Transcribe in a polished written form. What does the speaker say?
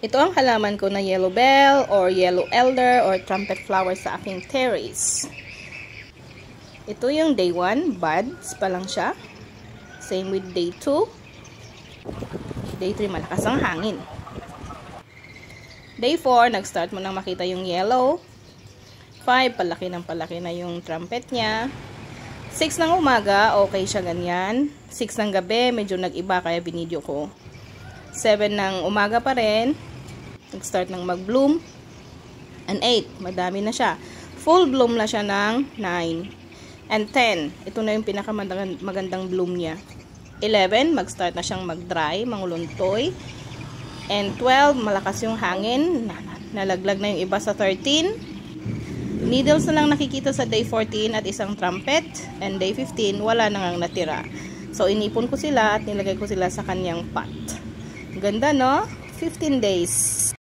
Ito ang halaman ko na yellow bell or yellow elder or trumpet flower sa aking terrace. Ito yung day 1, buds pa lang siya. Same with day 2. Day 3, malakas ang hangin. Day 4, nag-start mo nang makita yung yellow. 5, palaki na yung trumpet niya. 6 ng umaga, okay siya ganyan. 6 ng gabi, medyo nag-iba kaya binidyo ko. 7 ng umaga pa rin, nag-start ng mag-bloom. And 8, madami na siya. Full bloom na siya ng 9. And 10, ito na yung pinakamagandang bloom niya. 11, mag-start na siyang mag-dry, manguluntoy. And 12, malakas yung hangin. Nalaglag na yung iba sa 13. Needles na lang nakikita sa day 14 at isang trumpet. And day 15, wala na ngang natira. So, inipon ko sila at nilagay ko sila sa kanyang pot. Ganda, no? 15 days.